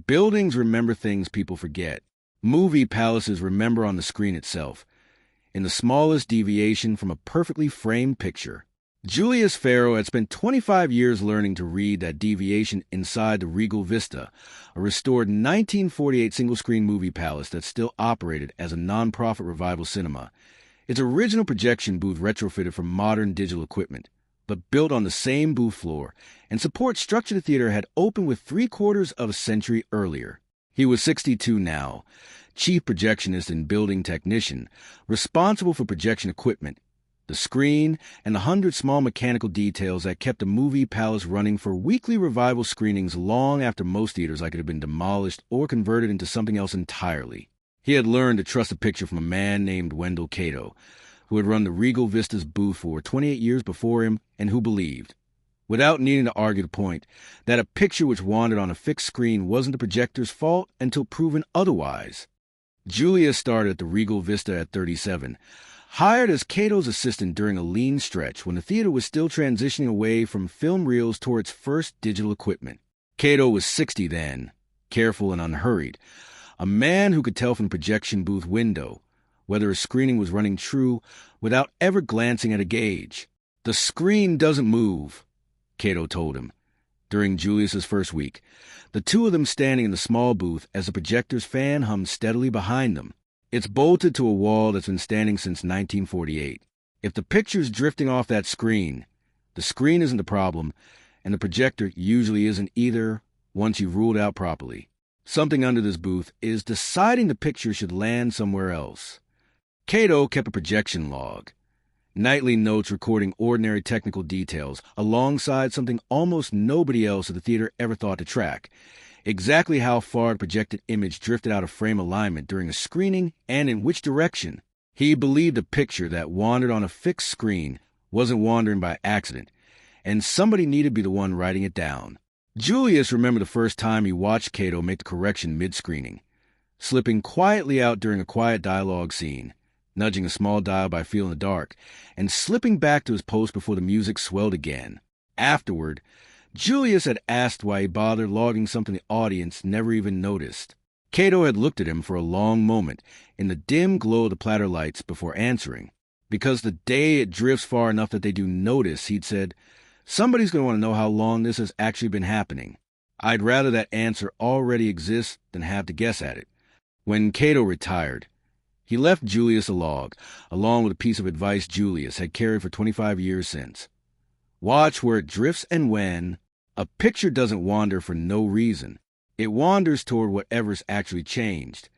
Buildings remember things people forget. Movie palaces remember on the screen itself, in the smallest deviation from a perfectly framed picture. Julius Farrow had spent 25 years learning to read that deviation inside the Regal Vista, a restored 1948 single-screen movie palace that still operated as a non-profit revival cinema. Its original projection booth retrofitted for modern digital equipment, but built on the same booth floor, and support structure the theater had opened with 3/4 of a century earlier. He was 62 now, chief projectionist and building technician, responsible for projection equipment, the screen, and the 100 small mechanical details that kept the movie palace running for weekly revival screenings long after most theaters like it had been demolished or converted into something else entirely. He had learned to trust a picture from a man named Wendell Cato, who had run the Regal Vista's booth for 28 years before him and who believed, without needing to argue the point, that a picture which wandered on a fixed screen wasn't the projector's fault until proven otherwise. Julius started at the Regal Vista at 37, hired as Cato's assistant during a lean stretch when the theater was still transitioning away from film reels toward its first digital equipment. Cato was 60 then, careful and unhurried, a man who could tell from the projection booth window whether a screening was running true without ever glancing at a gauge. "The screen doesn't move," Cato told him, during Julius's first week, the two of them standing in the small booth as the projector's fan hummed steadily behind them. "It's bolted to a wall that's been standing since 1948. If the picture's drifting off that screen, the screen isn't the problem, and the projector usually isn't either once you've ruled out properly. Something under this booth is deciding the picture should land somewhere else." Cato kept a projection log, nightly notes recording ordinary technical details alongside something almost nobody else at the theater ever thought to track: exactly how far the projected image drifted out of frame alignment during a screening and in which direction. He believed a picture that wandered on a fixed screen wasn't wandering by accident, and somebody needed to be the one writing it down. Julius remembered the first time he watched Cato make the correction mid-screening, slipping quietly out during a quiet dialogue scene, nudging a small dial by feel in the dark, and slipping back to his post before the music swelled again. Afterward, Julius had asked why he bothered logging something the audience never even noticed. Cato had looked at him for a long moment in the dim glow of the platter lights before answering. Because the day it drifts far enough that they do notice, he'd said, "Somebody's going to want to know how long this has actually been happening. I'd rather that answer already exists than have to guess at it." When Cato retired, he left Julius a log, along with a piece of advice Julius had carried for 25 years since. Watch where it drifts and when. A picture doesn't wander for no reason. It wanders toward whatever's actually changed.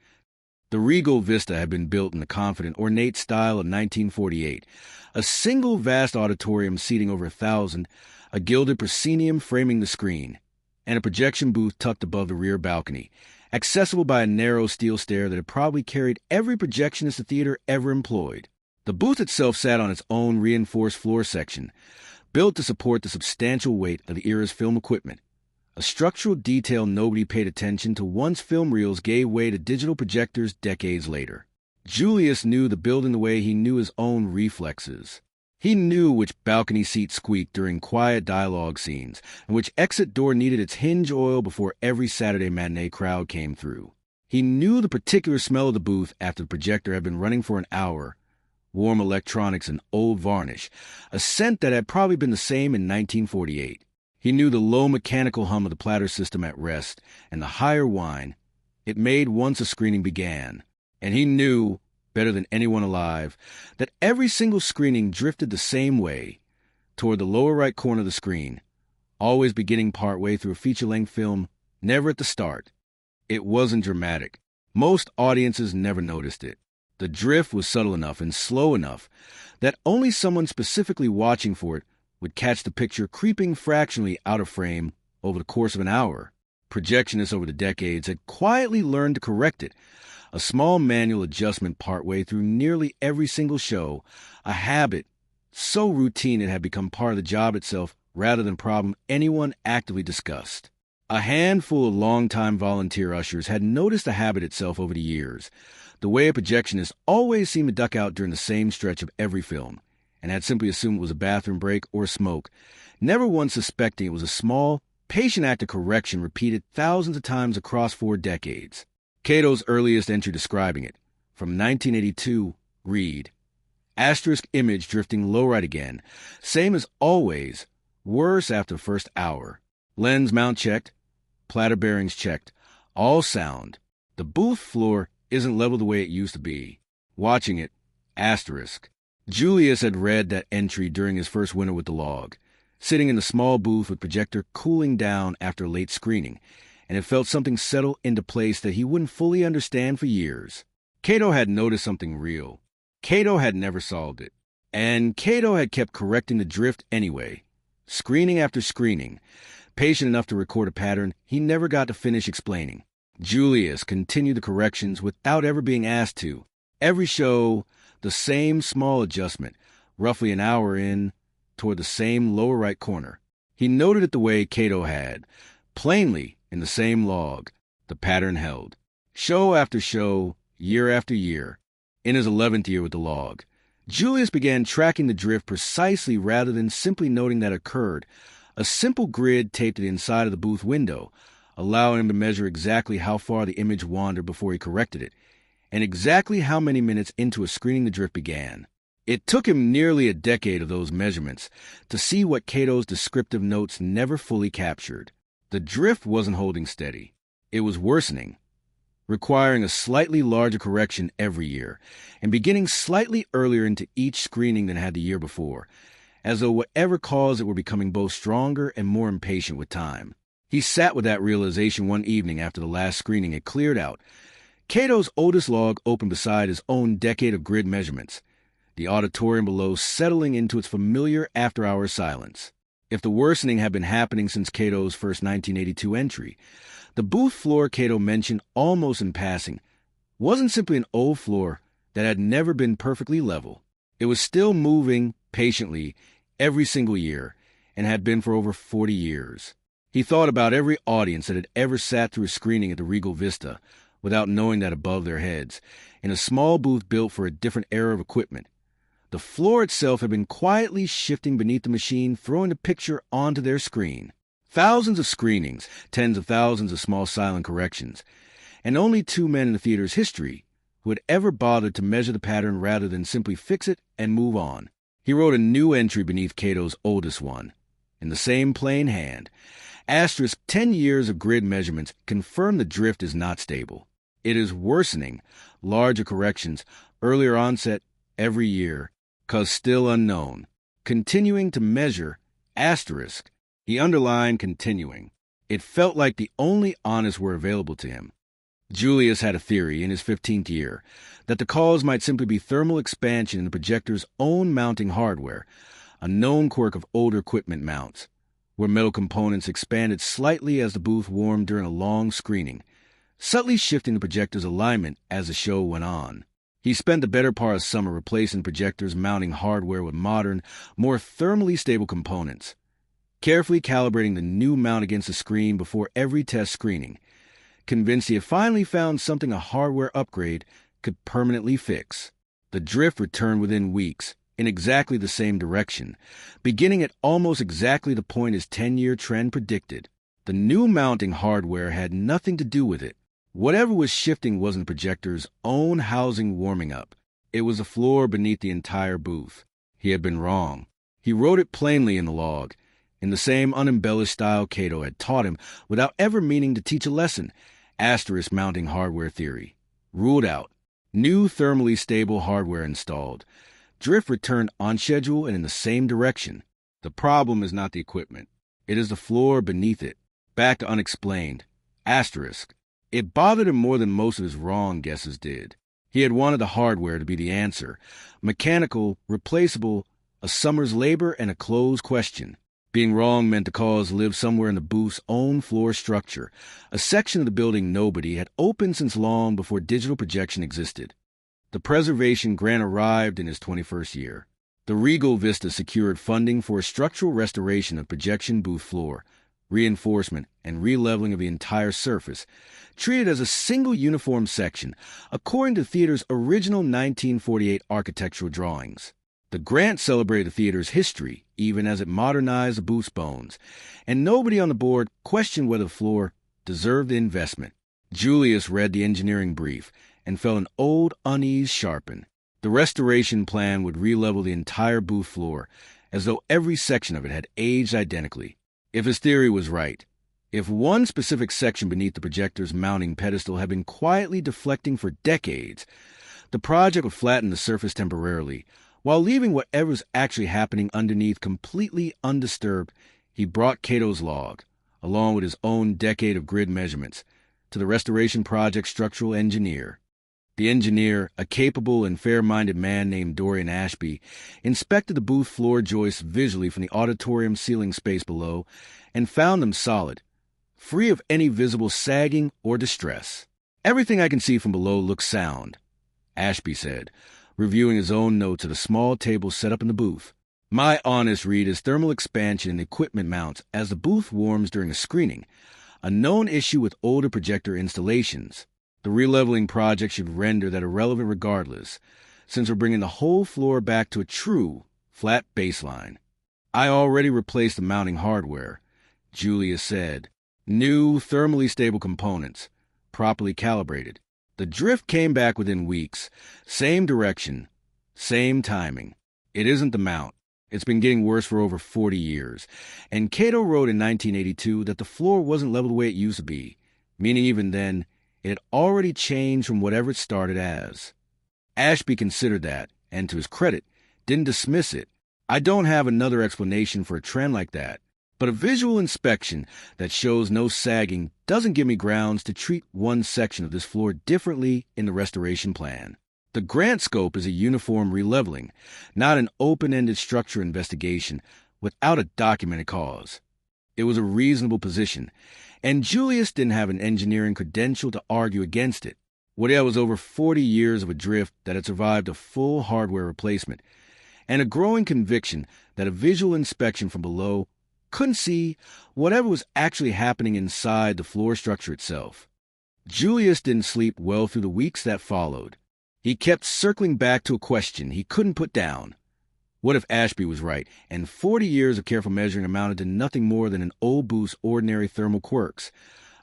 The Regal Vista had been built in the confident, ornate style of 1948, a single vast auditorium seating over 1,000, a gilded proscenium framing the screen, and a projection booth tucked above the rear balcony, accessible by a narrow steel stair that had probably carried every projectionist the theater ever employed. The booth itself sat on its own reinforced floor section, built to support the substantial weight of the era's film equipment, a structural detail nobody paid attention to once film reels gave way to digital projectors decades later. Julius knew the building the way he knew his own reflexes. He knew which balcony seat squeaked during quiet dialogue scenes, and which exit door needed its hinge oil before every Saturday matinee crowd came through. He knew the particular smell of the booth after the projector had been running for an hour, warm electronics and old varnish, a scent that had probably been the same in 1948. He knew the low mechanical hum of the platter system at rest and the higher whine it made once a screening began. And he knew, better than anyone alive, that every single screening drifted the same way, toward the lower right corner of the screen, always beginning partway through a feature-length film, never at the start. It wasn't dramatic. Most audiences never noticed it. The drift was subtle enough and slow enough that only someone specifically watching for it would catch the picture creeping fractionally out of frame over the course of an hour. Projectionists over the decades had quietly learned to correct it, a small manual adjustment partway through nearly every single show, a habit so routine it had become part of the job itself rather than a problem anyone actively discussed. A handful of longtime volunteer ushers had noticed the habit itself over the years, the way a projectionist always seemed to duck out during the same stretch of every film, and had simply assumed it was a bathroom break or smoke, never once suspecting it was a small, patient act of correction repeated thousands of times across 4 decades. Cato's earliest entry describing it, from 1982, read, asterisk image drifting low right again, same as always, worse after the first hour. Lens mount checked, platter bearings checked, all sound. The booth floor isn't level the way it used to be. Watching it, asterisk. Julius had read that entry during his first winter with the log, sitting in the small booth with projector cooling down after a late screening, and it felt something settle into place that he wouldn't fully understand for years. Cato had noticed something real. Cato had never solved it. And Cato had kept correcting the drift anyway, screening after screening, patient enough to record a pattern he never got to finish explaining. Julius continued the corrections without ever being asked to. Every show, the same small adjustment, roughly an hour in, toward the same lower right corner. He noted it the way Cato had, plainly in the same log. The pattern held. Show after show, year after year. In his 11th year with the log, Julius began tracking the drift precisely rather than simply noting that it occurred. A simple grid taped to the inside of the booth window, allowing him to measure exactly how far the image wandered before he corrected it, and exactly how many minutes into a screening the drift began. It took him nearly a decade of those measurements to see what Cato's descriptive notes never fully captured. The drift wasn't holding steady. It was worsening, requiring a slightly larger correction every year, and beginning slightly earlier into each screening than had the year before, as though whatever caused it were becoming both stronger and more impatient with time. He sat with that realization one evening after the last screening had cleared out. Cato's oldest log opened beside his own decade of grid measurements, the auditorium below settling into its familiar after-hours silence. If the worsening had been happening since Cato's first 1982 entry, the booth floor Cato mentioned almost in passing wasn't simply an old floor that had never been perfectly level. It was still moving patiently every single year and had been for over 40 years. He thought about every audience that had ever sat through a screening at the Regal Vista without knowing that above their heads, in a small booth built for a different era of equipment, the floor itself had been quietly shifting beneath the machine, throwing the picture onto their screen. Thousands of screenings, tens of thousands of small silent corrections, and only 2 men in the theater's history who had ever bothered to measure the pattern rather than simply fix it and move on. He wrote a new entry beneath Cato's oldest one, in the same plain hand. Asterisk 10 years of grid measurements confirm the drift is not stable. It is worsening, larger corrections, earlier onset every year, cause still unknown. Continuing to measure, asterisk. He underlined continuing. It felt like the only honest were available to him. Julius had a theory in his 15th year that the cause might simply be thermal expansion in the projector's own mounting hardware, a known quirk of older equipment mounts, where metal components expanded slightly as the booth warmed during a long screening, subtly shifting the projector's alignment as the show went on. He spent the better part of summer replacing projectors' mounting hardware with modern, more thermally stable components, carefully calibrating the new mount against the screen before every test screening, convinced he had finally found something a hardware upgrade could permanently fix. The drift returned within weeks, in exactly the same direction, beginning at almost exactly the point his 10-year trend predicted. The new mounting hardware had nothing to do with it. Whatever was shifting wasn't the projector's own housing warming up. It was the floor beneath the entire booth. He had been wrong. He wrote it plainly in the log, in the same unembellished style Cato had taught him without ever meaning to teach a lesson. Asterisk mounting hardware theory. Ruled out. New thermally stable hardware installed. Drift returned on schedule and in the same direction. The problem is not the equipment. It is the floor beneath it. Back to unexplained. Asterisk. It bothered him more than most of his wrong guesses did. He had wanted the hardware to be the answer. Mechanical, replaceable, a summer's labor and a closed question. Being wrong meant the cause lived somewhere in the booth's own floor structure, a section of the building nobody had opened since long before digital projection existed. The preservation grant arrived in his 21st year. The Regal Vista secured funding for a structural restoration of projection booth floor, reinforcement, and releveling of the entire surface, treated as a single uniform section, according to the theater's original 1948 architectural drawings. The The grant celebrated the theater's history, even as it modernized the booth's bones, and nobody on the board questioned whether the floor deserved the investment. Julius read the engineering brief and felt an old unease sharpen. The restoration plan would re-level the entire booth floor, as though every section of it had aged identically. If his theory was right, if one specific section beneath the projector's mounting pedestal had been quietly deflecting for decades, the project would flatten the surface temporarily, while leaving whatever was actually happening underneath completely undisturbed. He brought Cato's log, along with his own decade of grid measurements, to the restoration project structural engineer. The engineer, a capable and fair-minded man named Dorian Ashby, inspected the booth floor joists visually from the auditorium ceiling space below and found them solid, free of any visible sagging or distress. "Everything I can see from below looks sound," Ashby said, reviewing his own notes at a small table set up in the booth. "My honest read is thermal expansion in the equipment mounts as the booth warms during a screening, a known issue with older projector installations. The releveling project should render that irrelevant regardless, since we're bringing the whole floor back to a true, flat baseline. I already replaced the mounting hardware," Julius said. "New, thermally stable components, properly calibrated. The drift came back within weeks. Same direction, same timing. It isn't the mount. It's been getting worse for over 40 years. And Cato wrote in 1982 that the floor wasn't leveled the way it used to be, meaning even then, it had already changed from whatever it started as." Ashby considered that, and to his credit, didn't dismiss it. "I don't have another explanation for a trend like that, but a visual inspection that shows no sagging doesn't give me grounds to treat one section of this floor differently in the restoration plan. The grant scope is a uniform releveling, not an open-ended structure investigation without a documented cause." It was a reasonable position, and Julius didn't have an engineering credential to argue against it. What he had was over 40 years of a drift that had survived a full hardware replacement, and a growing conviction that a visual inspection from below couldn't see whatever was actually happening inside the floor structure itself. Julius didn't sleep well through the weeks that followed. He kept circling back to a question he couldn't put down. What if Ashby was right, and 40 years of careful measuring amounted to nothing more than an old booth's ordinary thermal quirks,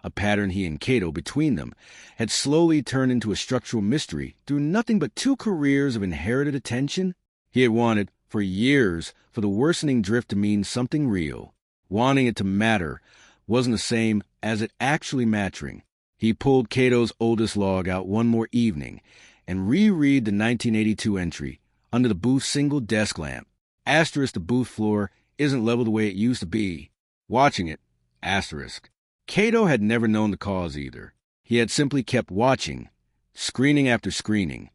a pattern he and Cato, between them, had slowly turned into a structural mystery through nothing but 2 careers of inherited attention? He had wanted, for years, for the worsening drift to mean something real. Wanting it to matter wasn't the same as it actually mattering. He pulled Cato's oldest log out one more evening and reread the 1982 entry under the booth's single desk lamp. Asterisk, the booth floor isn't leveled the way it used to be. Watching it, asterisk. Cato had never known the cause either. He had simply kept watching, screening after screening,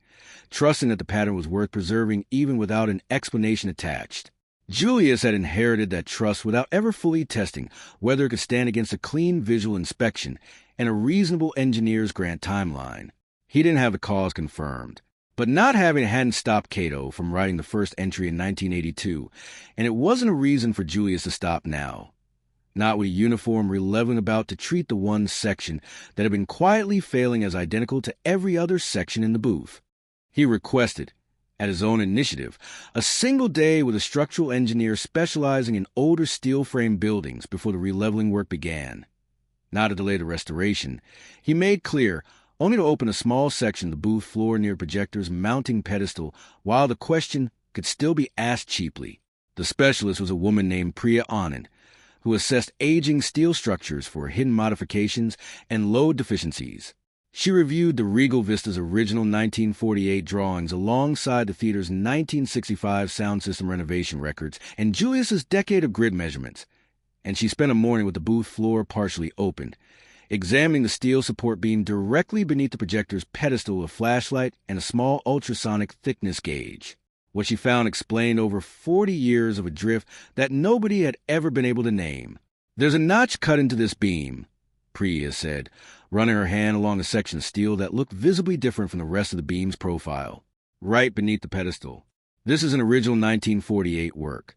trusting that the pattern was worth preserving even without an explanation attached. Julius had inherited that trust without ever fully testing whether it could stand against a clean visual inspection and a reasonable engineer's grant timeline. He didn't have the cause confirmed. But not having it hadn't stopped Cato from writing the first entry in 1982, and it wasn't a reason for Julius to stop now. Not with a uniform releveling about to treat the one section that had been quietly failing as identical to every other section in the booth. He requested, at his own initiative, a single day with a structural engineer specializing in older steel frame buildings before the releveling work began. Not to delay the restoration, he made clear only to open a small section of the booth floor near the projector's mounting pedestal while the question could still be asked cheaply. The specialist was a woman named Priya Anand, who assessed aging steel structures for hidden modifications and load deficiencies. She reviewed the Regal Vista's original 1948 drawings alongside the theater's 1965 sound system renovation records and Julius's decade of grid measurements, and she spent a morning with the booth floor partially opened, examining the steel support beam directly beneath the projector's pedestal, a flashlight, and a small ultrasonic thickness gauge. What she found explained over 40 years of a drift that nobody had ever been able to name. "There's a notch cut into this beam," Priya said, running her hand along a section of steel that looked visibly different from the rest of the beam's profile, right beneath the pedestal. "This is an original 1948 work.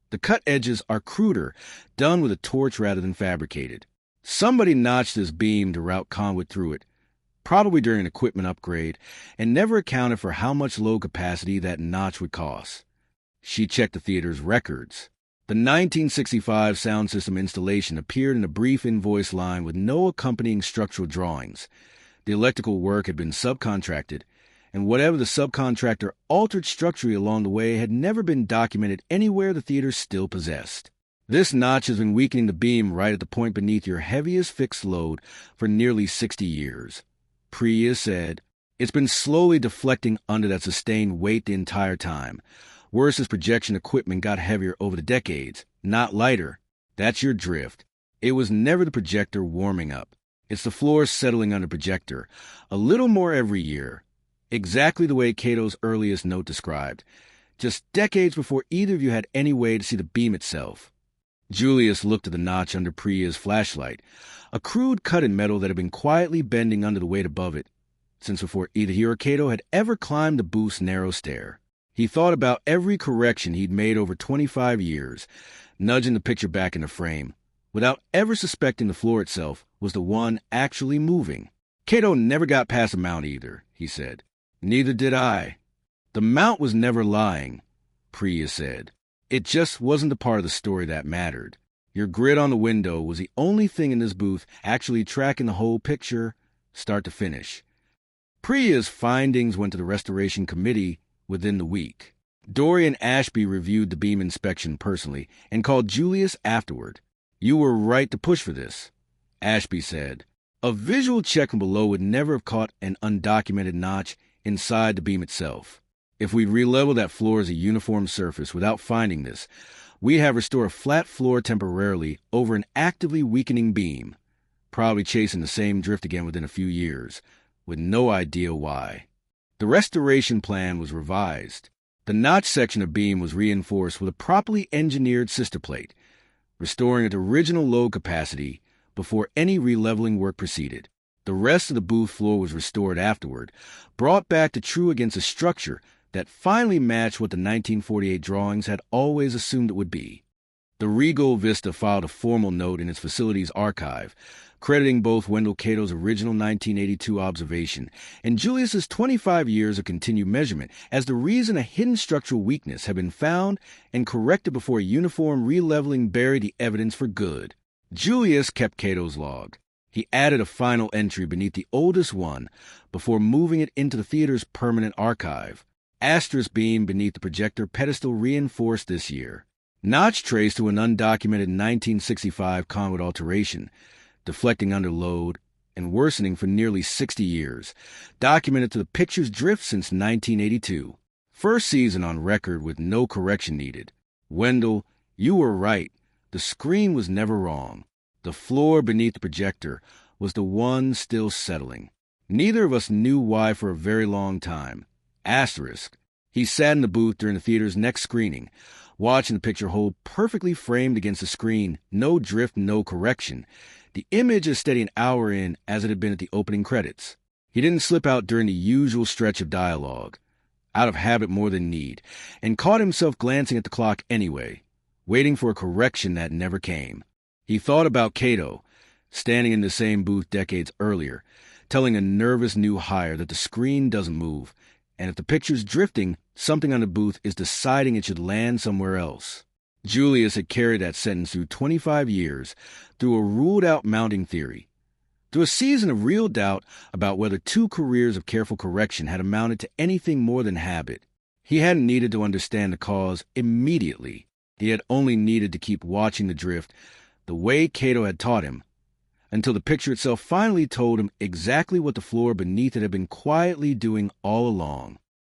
The cut edges are cruder, done with a torch rather than fabricated. Somebody notched this beam to route conduit through it, probably during an equipment upgrade, and never accounted for how much load capacity that notch would cost. She checked the theater's records. The 1965 sound system installation appeared in a brief invoice line with no accompanying structural drawings. The electrical work had been subcontracted, and whatever the subcontractor altered structurally along the way had never been documented anywhere the theater still possessed. This notch has been weakening the beam right at the point beneath your heaviest fixed load for nearly 60 years. Priya said, "It's been slowly deflecting under that sustained weight the entire time. Worse, as projection equipment got heavier over the decades, not lighter. That's your drift. It was never the projector warming up. It's the floor settling under projector, a little more every year." Exactly the way Cato's earliest note described, just decades before either of you had any way to see the beam itself. Julius looked at the notch under Priya's flashlight, a crude cut in metal that had been quietly bending under the weight above it, since before either he or Cato had ever climbed the booth's narrow stair. He thought about every correction he'd made over 25 years, nudging the picture back into frame, without ever suspecting the floor itself was the one actually moving. "Cato never got past the mount either," he said. "Neither did I." "The mount was never lying," Priya said. "It just wasn't the part of the story that mattered. Your grid on the window was the only thing in this booth actually tracking the whole picture, start to finish." Priya's findings went to the restoration committee within the week. Dorian Ashby reviewed the beam inspection personally and called Julius afterward. "You were right to push for this," Ashby said. "A visual check from below would never have caught an undocumented notch inside the beam itself. If we'd re-level that floor as a uniform surface without finding this, we'd have restored a flat floor temporarily over an actively weakening beam, probably chasing the same drift again within a few years, with no idea why." The restoration plan was revised. The notch section of beam was reinforced with a properly engineered sister plate, restoring its original load capacity before any re-leveling work proceeded. The rest of the booth floor was restored afterward, brought back to true against a structure that finally matched what the 1948 drawings had always assumed it would be. The Regal Vista filed a formal note in its facilities archive, crediting both Wendell Cato's original 1982 observation and Julius's 25 years of continued measurement as the reason a hidden structural weakness had been found and corrected before a uniform re-leveling buried the evidence for good. Julius kept Cato's log. He added a final entry beneath the oldest one before moving it into the theater's permanent archive. Asterisk beam beneath the projector pedestal reinforced this year. Notch traced to an undocumented 1965 conduit alteration, deflecting under load and worsening for nearly 60 years, documented to the picture's drift since 1982. First season on record with no correction needed. Wendell, you were right. The screen was never wrong. The floor beneath the projector was the one still settling. Neither of us knew why for a very long time. Asterisk. He sat in the booth during the theater's next screening, watching the picture hold perfectly framed against the screen, no drift, no correction. The image as steady an hour in as it had been at the opening credits. He didn't slip out during the usual stretch of dialogue, out of habit more than need, and caught himself glancing at the clock anyway, waiting for a correction that never came. He thought about Cato, standing in the same booth decades earlier, telling a nervous new hire that the screen doesn't move, and if the picture's drifting, something on the booth is deciding it should land somewhere else. Julius had carried that sentence through 25 years, through a ruled-out mounting theory, through a season of real doubt about whether 2 careers of careful correction had amounted to anything more than habit. He hadn't needed to understand the cause immediately. He had only needed to keep watching the drift the way Cato had taught him, until the picture itself finally told him exactly what the floor beneath it had been quietly doing all along.